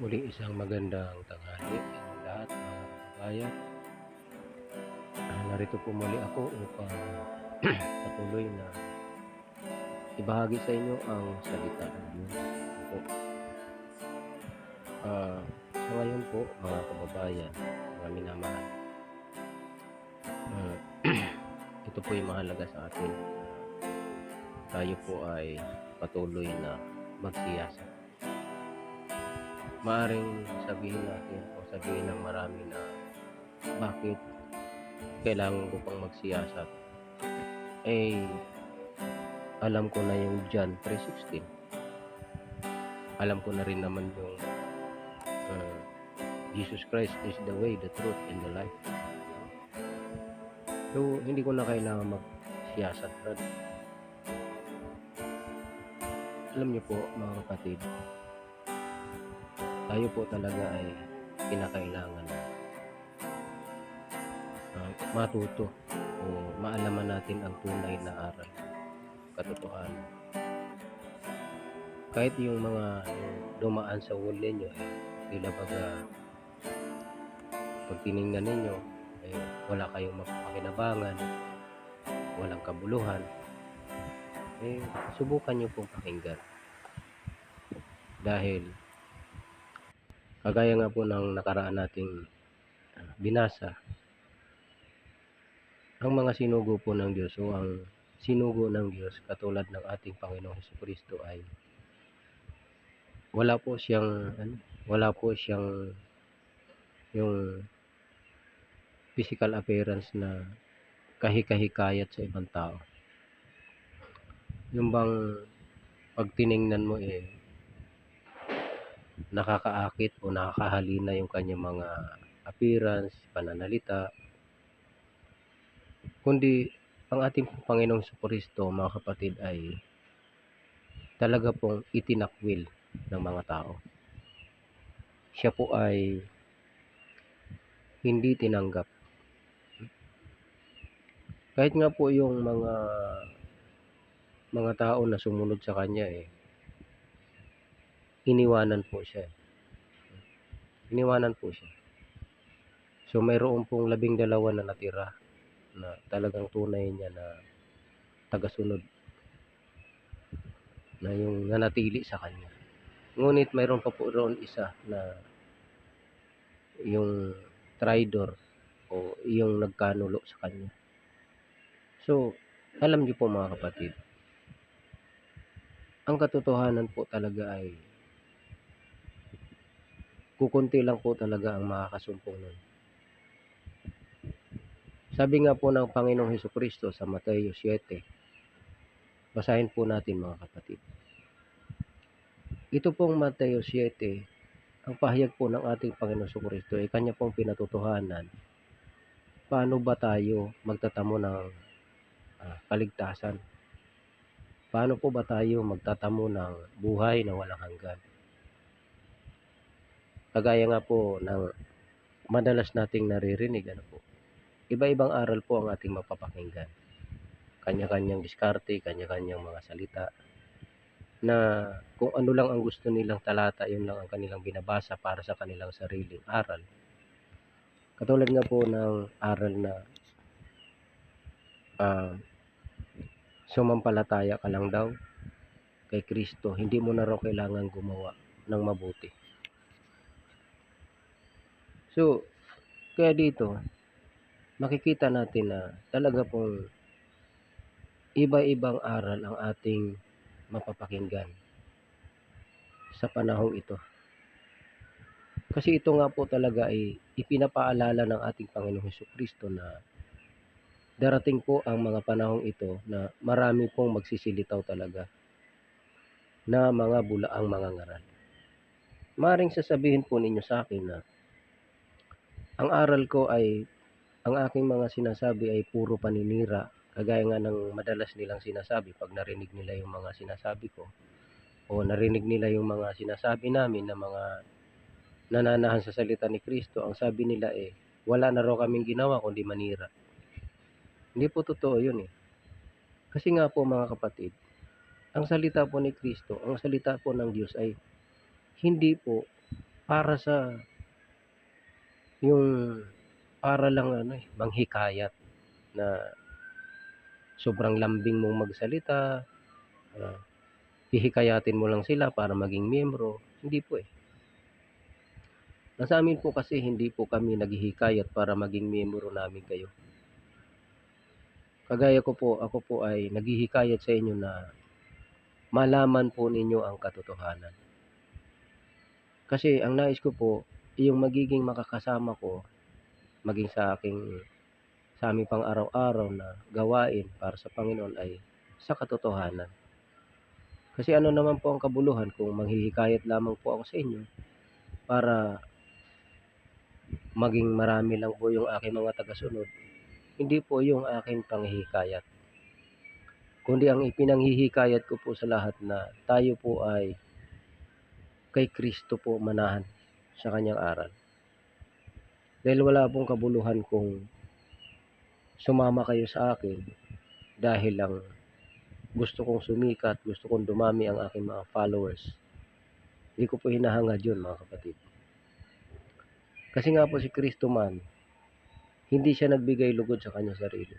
Muli isang magandang tanghali sa inyong lahat mga kababayan. Narito po muli ako upang patuloy na ibahagi sa inyo ang salita ng Diyos. Po. Sa ngayon po mga kababayan, mga minamahal, ah, ito po yung mahalaga sa atin. Tayo po ay patuloy na magsiyasat. Maaring sabihin natin o sabihin ng marami na bakit kailangan ko pang magsiyasat. Alam ko na yung John 3:16. Alam ko na rin naman yung Jesus Christ is the way, the truth, and the life. So, hindi ko na kailangan magsiyasat, Brad. Alam niyo po, mga kapatid, tayo po talaga ay kinakailangan matuto o maalaman natin ang tunay na aral, katotohanan. Kahit yung mga dumaan sa uli nyo, tila baga pag tinignan ninyo, wala kayong mapakinabangan, walang kabuluhan, subukan nyo pong pakinggan. Dahil kagaya nga po ng nakaraan nating binasa, ang mga sinugo po ng Diyos o ang sinugo ng Diyos katulad ng ating Panginoong Hesukristo ay wala po siyang yung physical appearance na kahikahikayat sa ibang tao. Yung bang pag tiningnan mo nakakaakit o nakakahalina yung kanyang mga appearance, pananalita, kundi ang ating Panginoong Hesukristo, mga kapatid, ay talaga pong itinakwil ng mga tao. Siya po ay hindi tinanggap. Kahit nga po yung mga tao na sumunod sa kanya iniwanan po siya. Iniwanan po siya. So mayroon pong 12 na natira na talagang tunay niya na tagasunod, na yung nanatili sa kanya. Ngunit mayroon pa po roon isa na yung traidor o yung nagkanulo sa kanya. So, alam niyo po mga kapatid, ang katotohanan po talaga ay kukunti lang po talaga ang makakasumpong nun. Sabi nga po ng Panginoong Hesukristo sa Mateo 7, basahin po natin mga kapatid. Ito pong Mateo 7, ang pahayag po ng ating Panginoong Hesukristo ay kanya pong pinatutuhanan. Paano ba tayo magtatamo ng kaligtasan? Paano po ba tayo magtatamo ng buhay na walang hanggan? Kagaya nga po ng madalas nating naririnig, iba-ibang aral po ang ating mapapakinggan. Kanya-kanyang diskarte, kanya-kanyang mga salita, na kung ano lang ang gusto nilang talata, yun lang ang kanilang binabasa para sa kanilang sariling aral. Katulad nga po ng aral na sumampalataya ka lang daw kay Kristo, hindi mo na raw kailangan gumawa ng mabuti. So, kaya dito, makikita natin na talaga pong iba-ibang aral ang ating mapapakinggan sa panahong ito. Kasi ito nga po talaga ay ipinapaalala ng ating Panginoong Hesukristo na darating po ang mga panahong ito na marami pong magsisilitaw talaga na mga bulaang mga ngaral. Maring sasabihin po ninyo sa akin na ang aral ko ay, ang aking mga sinasabi ay puro paninira, kagaya nga ng madalas nilang sinasabi pag narinig nila yung mga sinasabi ko o narinig nila yung mga sinasabi namin na mga nananahan sa salita ni Kristo. Ang sabi nila wala na raw kaming ginawa kundi manira. Hindi po totoo yun Kasi nga po mga kapatid, ang salita po ni Kristo, ang salita po ng Diyos ay hindi po para sa yung para lang manghikayat na sobrang lambing mong magsalita, ah, hihikayatin mo lang sila para maging miyembro, hindi po, eh. Sa amin po kasi hindi po kami naghihikayat para maging miyembro namin kayo. Kagaya ko po, ako po ay naghihikayat sa inyo na malaman po ninyo ang katotohanan. Kasi ang nais ko po, yung magiging makakasama ko, maging sa aming pang-araw-araw na gawain para sa Panginoon ay sa katotohanan. Kasi ano naman po ang kabuluhan kung manghihikayat lamang po ako sa inyo para maging marami lang po yung aking mga tagasunod. Hindi po yung aking panghihikayat. Kundi ang ipinanghihikayat ko po sa lahat na tayo po ay kay Kristo po manahan sa kanyang aral. Dahil wala pong kabuluhan kung sumama kayo sa akin dahil lang gusto kong sumikat, gusto kong dumami ang aking mga followers. Hindi ko po hinahangad yun, mga kapatid. Kasi nga po si Kristo man, hindi siya nagbigay lugod sa kanyang sarili.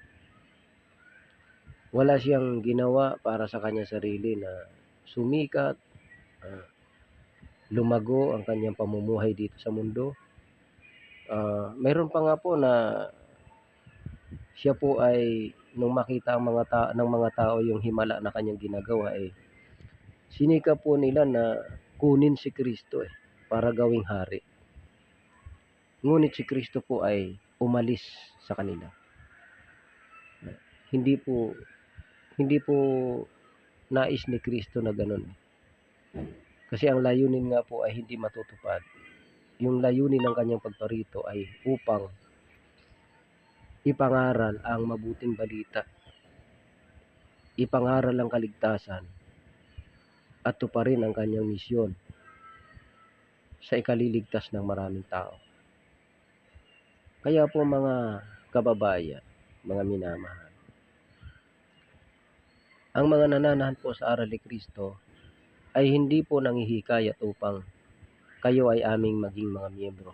Wala siyang ginawa para sa kanyang sarili na sumikat, lumago ang kanyang pamumuhay dito sa mundo. Mayroon pa nga po na siya po ay nung makita ang ng mga tao yung himala na kanyang ginagawa, sinika po nila na kunin si Kristo para gawing hari. Ngunit si Kristo po ay umalis sa kanila. Hindi po nais ni Kristo na ganun. Kasi ang layunin nga po ay hindi matutupad. Yung layunin ng kanyang pagparito ay upang ipangaral ang mabuting balita, ipangaral ang kaligtasan, at tuparin ang kanyang misyon sa ikaliligtas ng maraming tao. Kaya po mga kababayan, mga minamahal, ang mga nananahan po sa aral ni Kristo ay hindi po nanghihikayat upang kayo ay aming maging mga miyembro.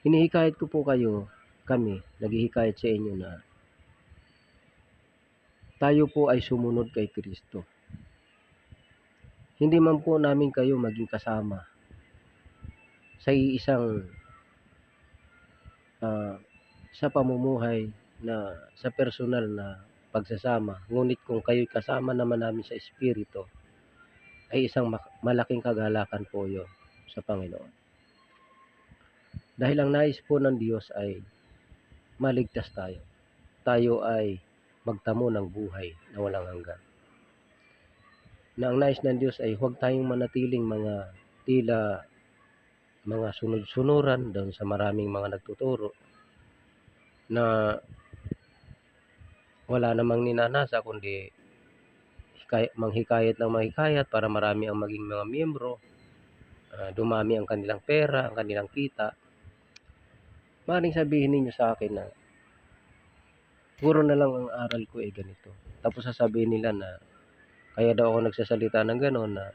Hinihikayat ko po kami, naghihikayat sa inyo na tayo po ay sumunod kay Kristo. Hindi man po namin kayo maging kasama sa iisang sa pamumuhay na sa personal na pagsasama. Ngunit kung kayo'y kasama naman namin sa Espiritu, ay isang malaking kagalakan po yun sa Panginoon. Dahil ang nais po ng Diyos ay maligtas tayo. Tayo ay magtamo ng buhay na walang hanggan. Na ang nais ng Diyos ay huwag tayong manatiling mga tila mga sunod-sunuran doon sa maraming mga nagtuturo na wala namang ninanasa kundi manghikayat lang manghikayat para marami ang maging mga miyembro, dumami ang kanilang pera, ang kanilang kita. Maaaring sabihin ninyo sa akin na puro na lang ang aral ko ganito. Tapos sasabihin nila na kaya daw ako nagsasalita ng gano'n na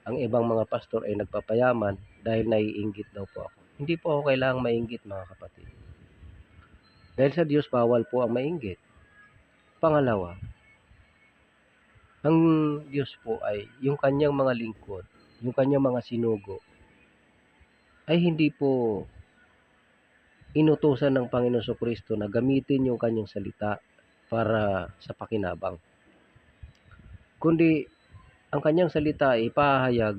ang ibang mga pastor ay nagpapayaman dahil naiinggit daw po ako. Hindi po ako kailangang mainggit, mga kapatid. Dahil sa Diyos bawal po ang mainggit. Pangalawa, ang Diyos po ay yung kanyang mga lingkod, yung kanyang mga sinugo, ay hindi po inutusan ng Panginoon Kristo na gamitin yung kanyang salita para sa pakinabang. Kundi ang kanyang salita ay ipahayag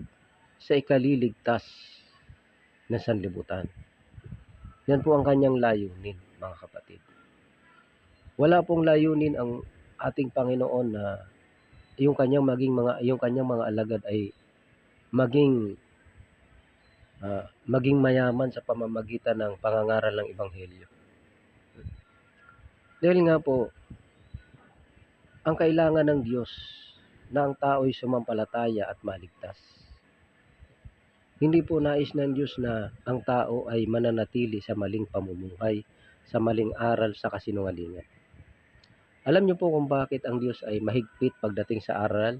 sa ikaliligtas na sanlibutan. Yan po ang kanyang layunin, mga kapatid. Wala pong layunin ang ating Panginoon na yung kanyang mga alagad ay maging mayaman sa pamamagitan ng pangangaral ng ebanghelyo. Dahil nga po, ang kailangan ng Diyos na ang tao'y sumampalataya at maligtas. Hindi po nais ng Diyos na ang tao ay mananatili sa maling pamumuhay, sa maling aral, sa kasinungalingan. Alam niyo po kung bakit ang Diyos ay mahigpit pagdating sa aral?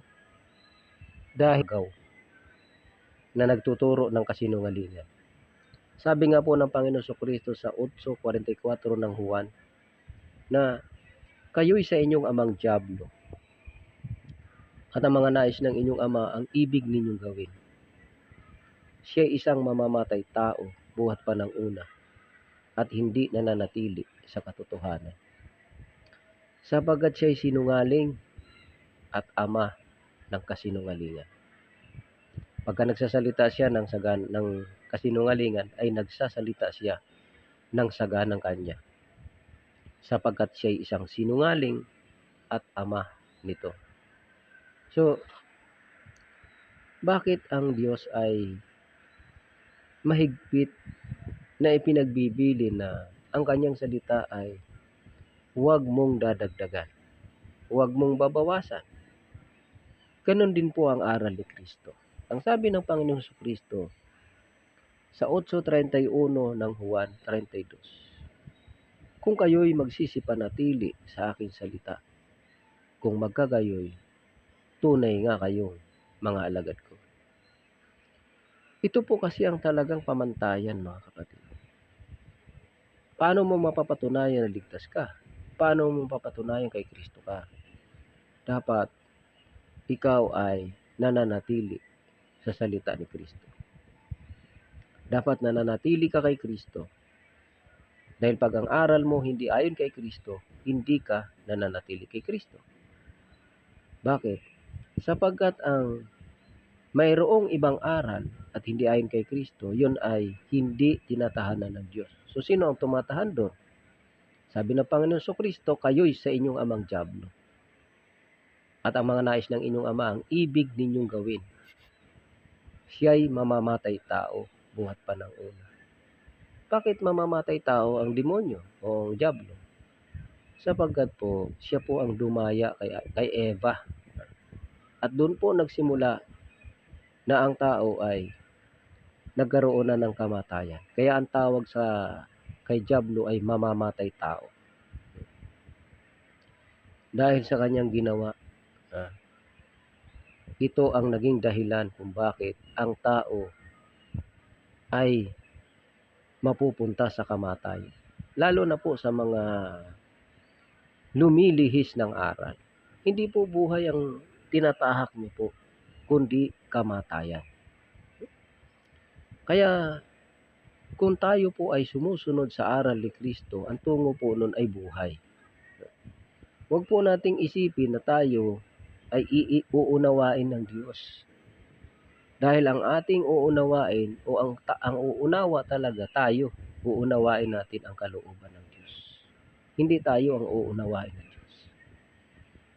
Dahil na nagtuturo ng kasinungalingan. Sabi nga po ng Panginoon Jesucristo sa 8:44 ng Juan na kayo'y sa inyong amang dyablo at ang mga nais ng inyong ama ang ibig ninyong gawin. Siya'y isang mamamatay tao buhat pa ng una at hindi nananatili sa katotohanan. Sapagkat siya'y sinungaling at ama ng kasinungalingan. Pagka nagsasalita siya ng kasinungalingan, ay nagsasalita siya ng saganang kanya. Sapagkat siya'y isang sinungaling at ama nito. So, bakit ang Diyos ay mahigpit na ipinagbibili na ang kanyang salita ay huwag mong dadagdagan, huwag mong babawasan? Ganon din po ang aral ni Kristo. Ang sabi ng Panginoong Jesucristo sa 8:31 ng Juan 32, kung kayo'y magsisipanatili sa aking salita, kung magkagayoy, tunay nga kayong mga alagad ko. Ito po kasi ang talagang pamantayan, mga kapatid. Paano mo mapapatunayan na ligtas ka? Paano mo mapapatunayan kay Kristo ka? Dapat ikaw ay nananatili sa salita ni Kristo. Dapat nananatili ka kay Kristo. Dahil pag ang aral mo hindi ayon kay Kristo, hindi ka nananatili kay Kristo. Bakit? Sapagkat ang mayroong ibang aral at hindi ayon kay Kristo, yun ay hindi tinatahanan ng Diyos. So, sino ang tumatahan doon? Sabi ng Panginoon Jesucristo, kayo'y sa inyong amang dyablo. At ang mga nais ng inyong ama ang ibig ninyong gawin. Siya'y mamamatay tao buhat pa ng una. Bakit mamamatay tao ang demonyo o ang dyablo? Sapagkat po, siya po ang dumaya kay Eva. At doon po nagsimula na ang tao ay nagkaroon na ng kamatayan. Kaya ang tawag kay dyablo ay mamamatay tao. Dahil sa kanyang ginawa, ito ang naging dahilan kung bakit ang tao ay mapupunta sa kamatayan. Lalo na po sa mga lumilihis ng aral. Hindi po buhay ang tinatahak niyo po, kundi kamatayan. Kaya kung tayo po ay sumusunod sa aral ni Kristo, ang tungo po nun ay buhay. Huwag po nating isipin na tayo ay uunawain ng Diyos. Dahil ang ating uunawain o ang uunawa talaga tayo, uunawain natin ang kalooban ng Diyos. Hindi tayo ang uunawain ng Diyos.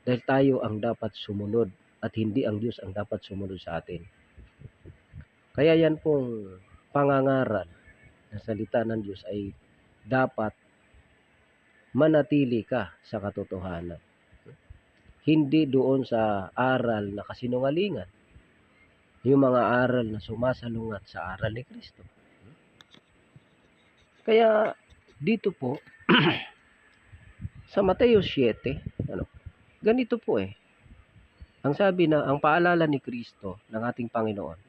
Dahil tayo ang dapat sumunod at hindi ang Diyos ang dapat sumunod sa atin. Kaya yan pong pangangaral na salita ng Diyos ay dapat manatili ka sa katotohanan. Hindi doon sa aral na kasinungalingan. Yung mga aral na sumasalungat sa aral ni Kristo. Kaya dito po sa Mateo 7, ganito po ang sabi ang paalala ni Kristo ng ating Panginoon.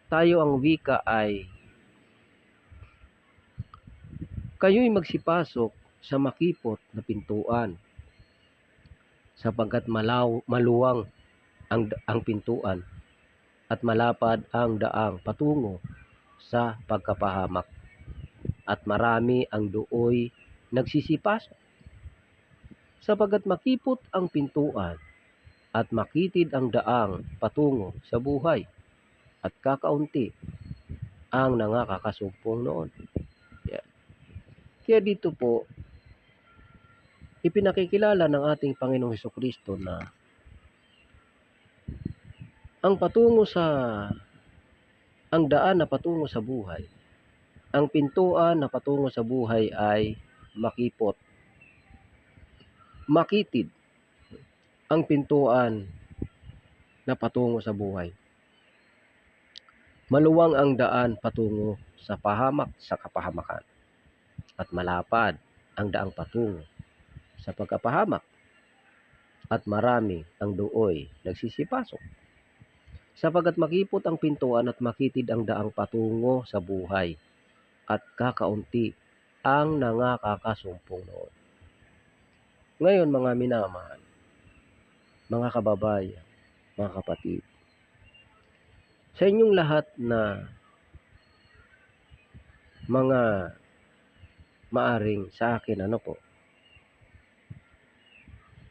Tayo ang wika ay kayo'y magsipasok sa makipot na pintuan, sapagkat maluwang ang pintuan at malapad ang daang patungo sa pagkapahamak, at marami ang dooy nagsisipasok. Sapagkat makipot ang pintuan at makitid ang daang patungo sa buhay, at kakaunti ang nangakakasumpong noon. Yan. Kaya dito po, ipinakikilala ng ating Panginoong Jesucristo na ang daan na patungo sa buhay, ang pintuan na patungo sa buhay ay makipot. Makitid ang pintuan na patungo sa buhay. Maluwang ang daan patungo sa kapahamakan. At malapad ang daang patungo sa pagkapahamak. At marami ang dooy nagsisipasok. Sapagkat makipot ang pintuan at makitid ang daang patungo sa buhay, at kakaunti ang nangakakasumpong noon. Ngayon mga minamahal, mga kababayan, mga kapatid, sa inyong lahat na mga maaring sa akin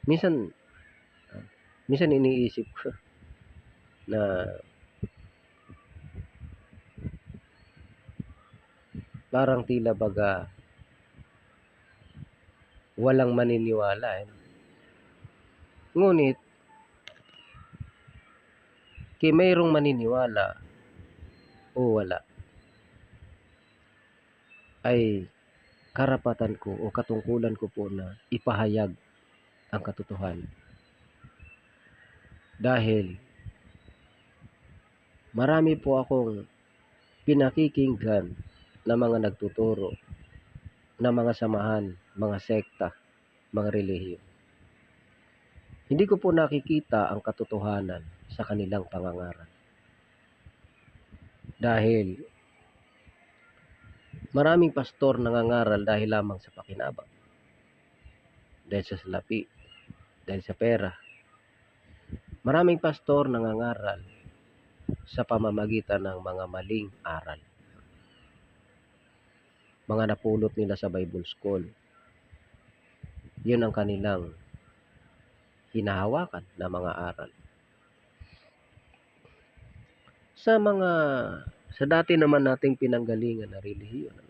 minsan iniisip ko na parang tila baga walang maniniwala. Ngunit mayroong maniniwala o wala, ay karapatan ko o katungkulan ko po na ipahayag ang katotohanan. Dahil marami po akong pinakikinggan na mga nagtuturo na mga samahan, mga sekta, mga relihiyon. Hindi ko po nakikita ang katotohanan sa kanilang pangangaral. Dahil maraming pastor nangangaral dahil lamang sa pakinabang, dahil sa salapi, dahil sa pera. Maraming pastor nangangaral sa pamamagitan ng mga maling aral, mga napulot nila sa Bible School. Yun ang kanilang hinahawakan na mga aral. Sa dati naman nating pinanggalingan na relihiyon,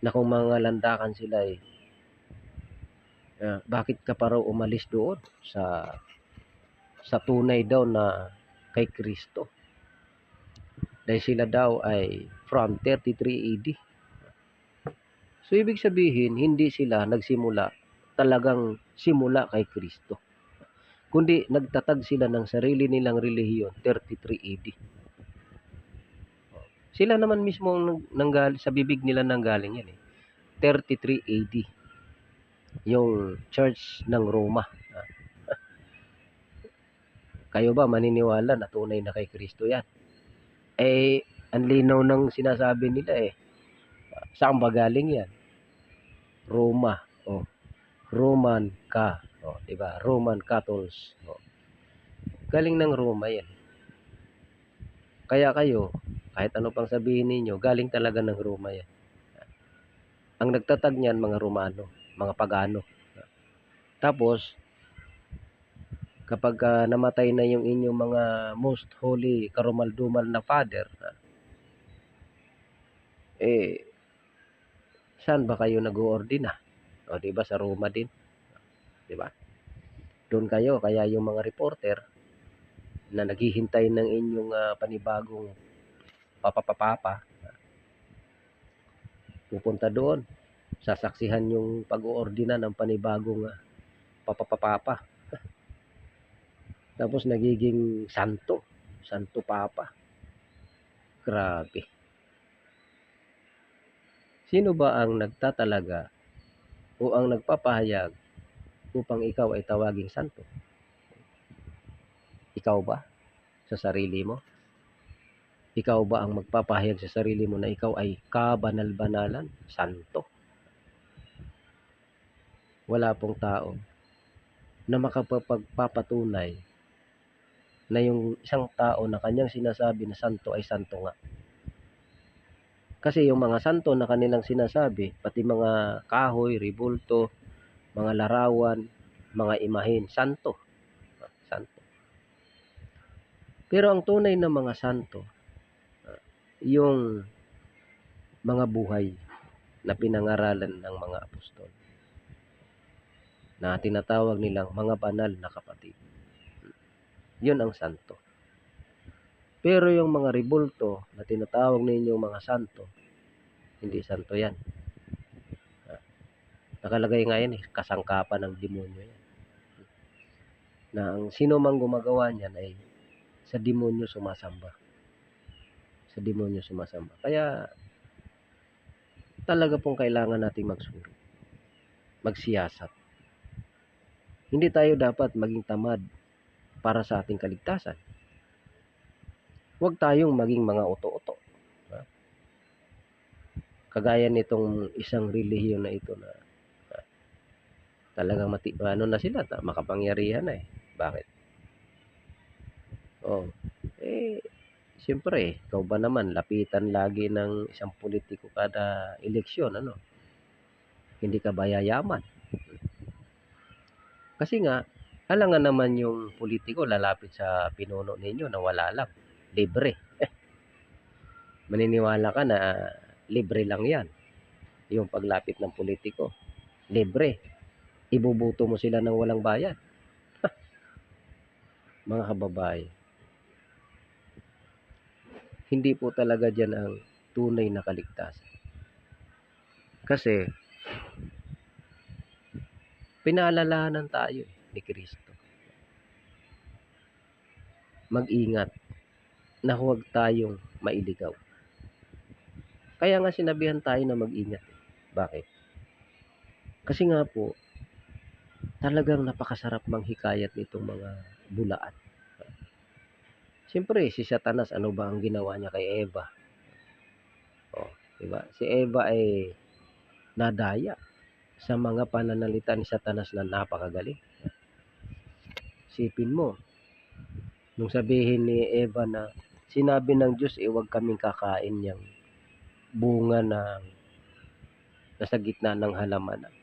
na kung mga landakan sila bakit ka pa raw umalis doon sa tunay daw na kay Kristo? Dahil sila daw ay from 33 AD. So ibig sabihin, hindi sila nagsimula, talagang simula kay Kristo, kundi nagtatag sila ng sarili nilang relihiyon 33 AD. Sila naman mismo sa bibig nila nanggaling yan 33 AD. Yung Church ng Roma. Kayo ba maniniwala na tunay na kay Kristo yan? Ang linaw ng sinasabi nila saan ba galing yan? Roma. Roman ka. Diba? Roman Catholics. Galing ng Roma yan. Kaya kayo, kahit ano pang sabihin ninyo, galing talaga ng Roma yan. Ang nagtatag niyan, mga Romano, mga pagano. Tapos, kapag namatay na yung inyong mga most holy, karumal-dumal na father, saan ba kayo nag-oordina? Diba sa Roma din? Diba? Doon kayo, kaya yung mga reporter na naghihintay ng inyong panibagong papapapapa, pupunta doon, sasaksihan yung pag-oordina ng panibagong papapapapa. Tapos nagiging santo papa. Grabe. Sino ba ang nagtatalaga o ang nagpapahayag upang ikaw ay tawaging santo? Ikaw ba? Sa sarili mo? Ikaw ba ang magpapahayag sa sarili mo na ikaw ay kabanal-banalan, santo? Wala pong tao na makapagpapatunay na yung isang tao na kanyang sinasabi na santo ay santo nga. Kasi yung mga santo na kanilang sinasabi, pati mga kahoy, ribulto, mga larawan, mga imahin, santo. Santo. Pero ang tunay na mga santo, yung mga buhay na pinangaralan ng mga apostol, na tinatawag nilang mga banal na kapatid. Yun ang santo. Pero yung mga ribulto na tinatawag ninyong mga santo, hindi santo yan. Nakalagay nga yan kasangkapan ng demonyo yan. Na ang sino mang gumagawa niyan ay sa demonyo sumasamba. Sa demonyo sumasamba. Kaya talaga pong kailangan nating magsuri. Magsiyasat. Hindi tayo dapat maging tamad para sa ating kaligtasan. Huwag tayong maging mga uto-uto. Ha? Kagaya nitong isang relihiyon na ito na talagang ano na sila, makapangyarihan na eh. Bakit? Oh, eh, siyempre, ikaw ba naman, lapitan lagi ng isang politiko kada eleksyon, ano? Hindi ka ba yayaman? Kasi nga, alangan naman yung politiko lalapit sa pinuno ninyo na wala lang. Libre. Maniniwala ka na libre lang yan. Yung paglapit ng politiko. Libre. Ibubuto mo sila ng walang bayad. Mga kababayan. Hindi po talaga dyan ang tunay na kaligtasan. Kasi, pinaalalahanan tayo ni Kristo. Mag-ingat na huwag tayong mailigaw. Kaya nga sinabihan tayo na mag-ingat. Bakit? Kasi nga po, talagang napakasarap manghikayat nitong mga bulaan. Siyempre, si Satanas, ano ba ang ginawa niya kay Eva? Oh, diba? Si Eva ay nadaya sa mga pananalita ni Satanas na napakagaling. Sipin mo, nung sabihin ni Eva na sinabi ng Diyos, huwag kaming kakain niyang bunga na nasa gitna ng halamanan.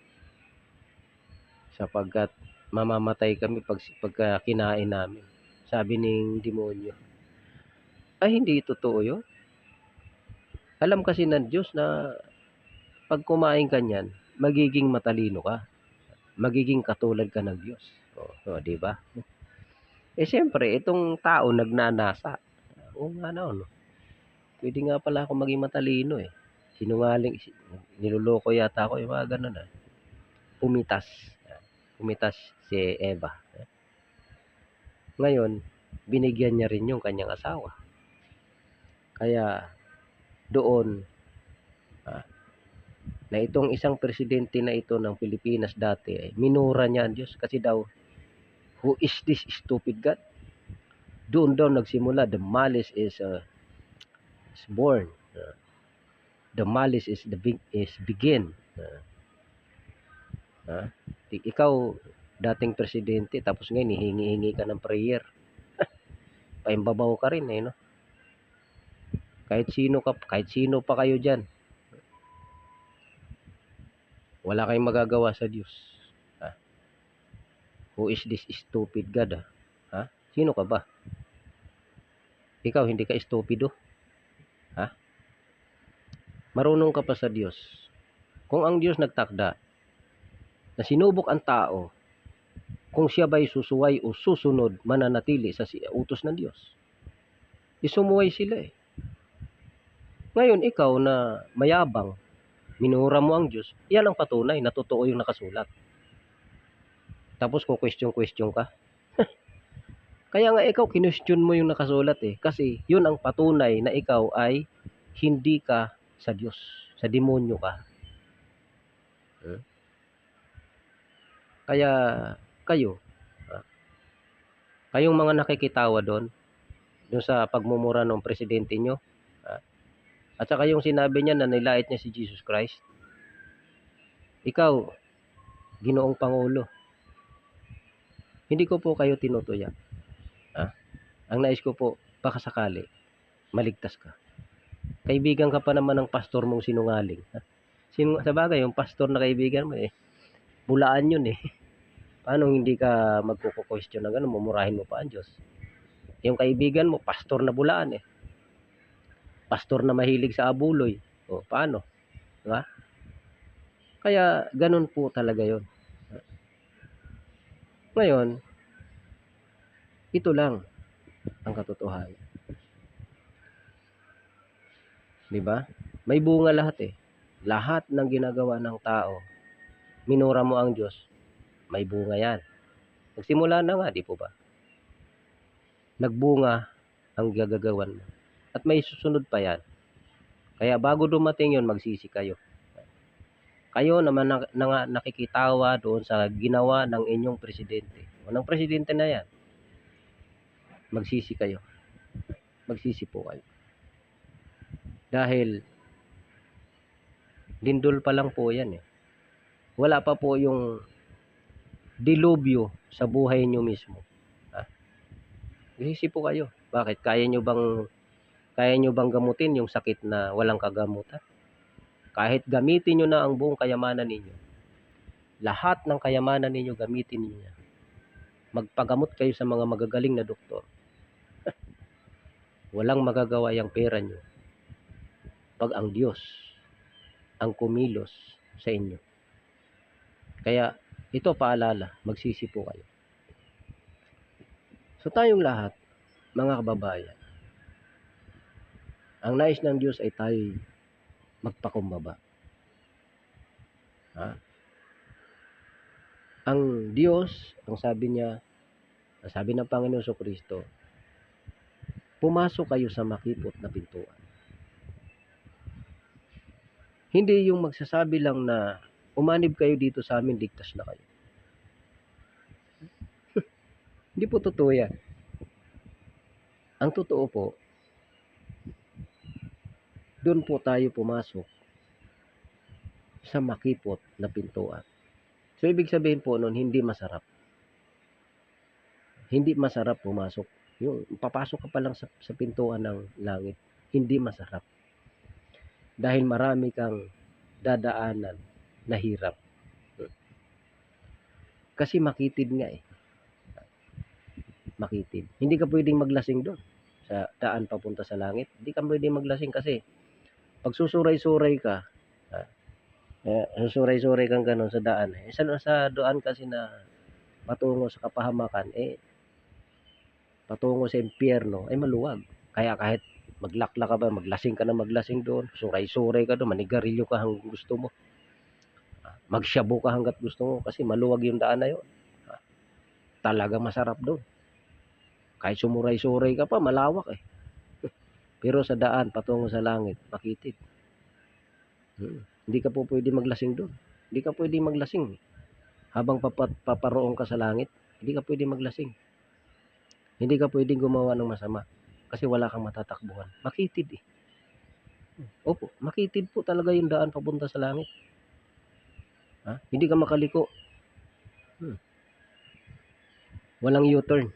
Sapagkat mamamatay kami pagka kinain namin. Sabi ng demonyo. Ay, hindi totoo yun. Alam kasi ng Diyos na pag kumain ka niyan, magiging matalino ka. Magiging katulad ka ng Diyos. Di ba? Eh, siyempre, itong tao nagnanasa. Oo nga na, no? Pwede nga pala ako maging matalino eh. Sinungaling, niloloko yata ako, yung mga ganun ah. Pumitas si Eva. Ngayon, binigyan niya rin yung kanyang asawa. Kaya, doon, na itong isang presidente na ito ng Pilipinas dati, minura niya ang Diyos kasi daw, who is this stupid God? Doon daw nagsimula, the malice is born. The malice is begin. Ikaw, dating presidente, tapos ngayon, hihingi-hingi ka ng prayer. Paimbabaw ka rin eh, no? Kahit sino pa kayo dyan. Wala kayong magagawa sa Diyos. Who is this stupid God? Sino ka ba? Ikaw, hindi ka stupido. Marunong ka pa sa Diyos. Kung ang Diyos nagtakda na sinubok ang tao, kung siya ba'y susuway o susunod, mananatili sa utos ng Diyos. Isumuway sila eh. Ngayon, ikaw na mayabang, minura mo ang Diyos, yan ang patunay na totoo yung nakasulat. Tapos kung question ka. Kaya nga ikaw, kinwestiyon mo yung nakasulat eh. Kasi yun ang patunay na ikaw ay hindi ka sa Diyos. Sa demonyo ka. Kaya kayong mga nakikitawa doon sa pagmumura ng presidente nyo, at saka yung sinabi niya na nilait niya si Jesus Christ, ikaw, Ginoong Pangulo, hindi ko po kayo tinutuya. Ang nais ko po, baka sakali, maligtas ka. Kaibigan ka pa naman ng pastor mong sinungaling. Sa bagay, yung pastor na kaibigan mo bulaan yun eh. Paano hindi ka magkuko-question na gano'n, mumurahin mo pa ang Diyos? Yung kaibigan mo, pastor na bulaan eh. Pastor na mahilig sa abuloy. Paano? Diba? Kaya ganun po talaga yun. Ngayon, ito lang ang katotohanan. Diba? May bunga lahat eh. Lahat ng ginagawa ng tao, minura mo ang Diyos, may bunga yan. Nagsimula na nga, di po ba? Nagbunga ang gagagawan mo. At may susunod pa yan. Kaya bago dumating yon, magsisi kayo. Kayo naman nakikitawa doon sa ginawa ng inyong presidente. Unang presidente na yan. Magsisi kayo. magsisi po kayo. Dahil lindol pa lang po yan eh. Wala pa po yung dilubyo sa buhay nyo mismo. Magsisi po kayo. Bakit? Kaya nyo bang gamutin yung sakit na walang kagamutan? Kahit gamitin nyo na ang buong kayamanan ninyo, lahat ng kayamanan ninyo gamitin niyo. Magpagamot kayo sa mga magagaling na doktor. Walang magagawa yung pera nyo pag ang Diyos ang kumilos sa inyo. Kaya ito paalala, magsisi po kayo. So tayong lahat, mga kababayan, ang nais ng Diyos ay tayo magpakumbaba. Ang Diyos, ang sabi ng Panginoon Kristo, pumasok kayo sa makipot na pintuan. Hindi yung magsasabi lang na umanib kayo dito sa amin, ligtas na kayo. Hindi po totoo yan. Ang totoo po, doon po tayo pumasok sa makipot na pintuan. So, ibig sabihin po nun, hindi masarap. Hindi masarap pumasok. Yung papasok ka pa lang sa pintuan ng langit, hindi masarap. Dahil marami kang dadaanan na hirap. Kasi makitid nga eh. Makitid. Hindi ka pwedeng maglasing doon sa daan papunta sa langit. Hindi ka pwedeng maglasing kasi pag susuray-suray ka, susuray-suray kang gano'n sa daan. Sa daan kasi na patungo sa kapahamakan, patungo sa impyerno, ay maluwag. Kaya kahit maglakla ka ba, maglasing ka na maglasing doon, suray-suray ka doon, manigarilyo ka hanggang gusto mo. Magsyabo ka hanggat gusto mo kasi maluwag yung daan na yun. Talaga masarap doon. Kahit sumuray-suray ka pa, malawak eh. Pero sa daan, patungo sa langit, makitid. Hindi ka po pwede maglasing doon. Hindi ka pwede maglasing. Habang paparoon ka sa langit, hindi ka pwede maglasing. Hindi ka pwede gumawa ng masama. Kasi wala kang matatakbuhan. Makitid eh. Opo, makitid po talaga yung daan papunta sa langit. Hindi ka makaliko. Walang U-turn.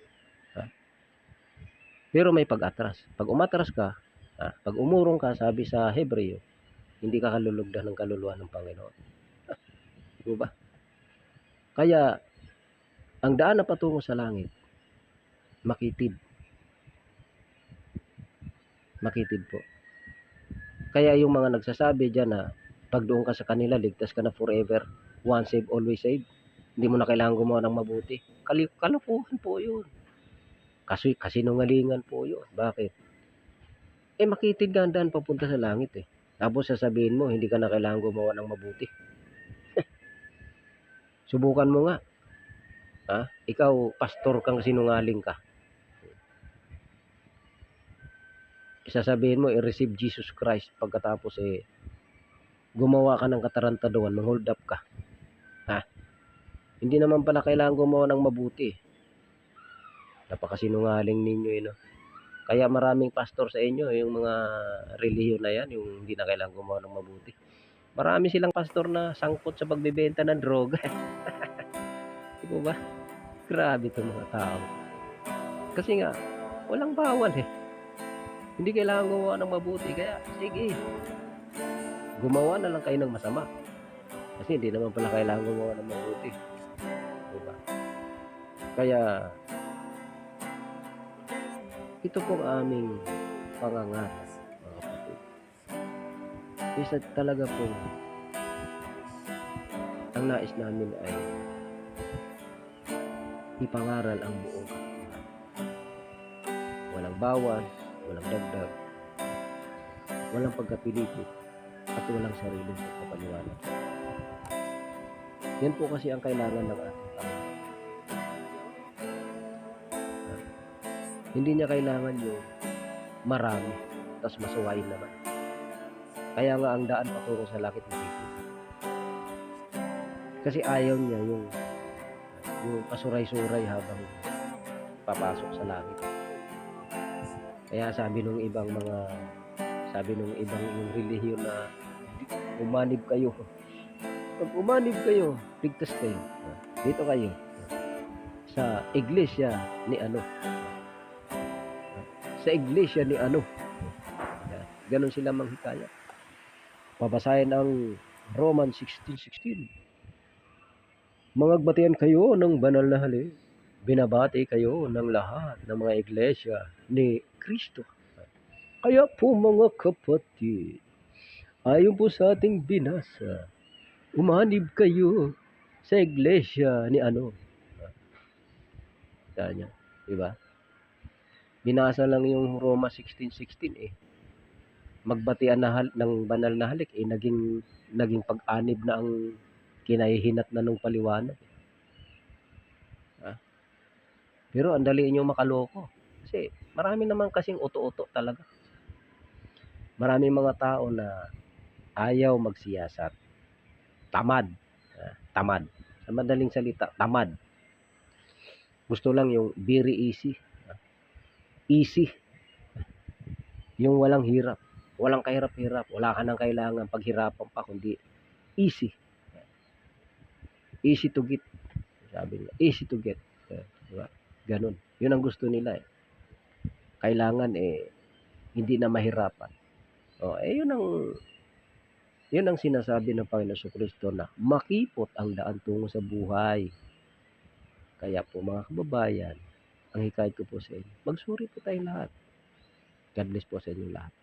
Pero may pag-atras. Pag umatras ka, pag umurong ka, sabi sa Hebreo, hindi ka kalulugdan ng kaluluwa ng Panginoon. Diba? Kaya, ang daan na patungo sa langit, makitid. Makitid po. Kaya yung mga nagsasabi dyan na pag doon ka sa kanila, ligtas ka na forever. Once saved, always saved. Hindi mo na kailangan gumawa ng mabuti. Kalokohan po yun. Kasinungalingan po yun. Bakit? Makitid ka ang daan papunta sa langit eh. Tapos sasabihin mo, hindi ka na kailangan gumawa ng mabuti. Subukan mo nga. Ikaw, pastor kang sinungaling ka. Sasabihin mo, i-receive Jesus Christ pagkatapos gumawa ka ng katarantaduhan, mang-hold up ka. Hindi naman pala kailangan gumawa ng mabuti. Napakasinungaling ninyo no? Kaya maraming pastor sa inyo, yung mga relihiyon na yan, yung hindi na kailangan gumawa ng mabuti. Marami silang pastor na sangkot sa pagbebenta ng droga. Di ba? Grabe itong mga tao. Kasi nga, walang bawal eh. Hindi kailangan gumawa ng mabuti. Kaya, sige. Gumawa na lang kayo ng masama. Kasi hindi naman pala kailangan gumawa ng mabuti. Diba? Kaya, ito pong aming pangangaral, mga kapatid. Isa talaga po, ang nais namin ay ipangaral ang buong katotohanan. Walang bawas, walang dagdag, walang pagkapilipit, at walang sariling pagpapaliwanag. Yan po kasi ang kailangan ng ating Panginoon. Hindi niya kailangan yung marami, tapos masuwain naman. Kaya nga ang daan patungo sa langit makikita. Kasi ayaw niya yung pasuray-suray habang papasok sa langit. Kaya sabi nung ibang yung relihiyon na umanib kayo. Pag umanib kayo, ligtas kayo. Dito kayo sa iglesia ni ano, sa iglesia ni ano. Ganon sila manghikayat. Babasahin ang Roman 16:16. Mangagbatian kayo ng banal na halik. Binabati kayo ng lahat ng mga iglesia ni Kristo. Kaya po mga kapatid, ayon po sa ating binasa, umanib kayo sa iglesia ni ano. Kanya, di ba? Binasa lang yung Roma 16:16 eh. Magbatian ng banal na halik eh naging pag-anib na ang kinahihinat na nung paliwanag. Pero ang dali nyo makaloko. Kasi marami naman kasing uto-uto talaga. Maraming mga tao na ayaw magsiyasat. Tamad. Tamad. Sa madaling salita, tamad. Gusto lang yung very easy. Easy. Yung walang hirap. Walang kahirap-hirap. Wala ka nang kailangan paghirapan pa kundi easy. Easy to get. Sabi nila, easy to get. Diba? Ganun. Yun ang gusto nila eh. Kailangan eh hindi na mahirapan. Yun ang sinasabi ng Panginoon Jesucristo na makipot ang daan tungo sa buhay. Kaya po mga kababayan, ang hikayat ko po sa inyo, magsuri po tayong lahat. God bless po sa inyo lahat.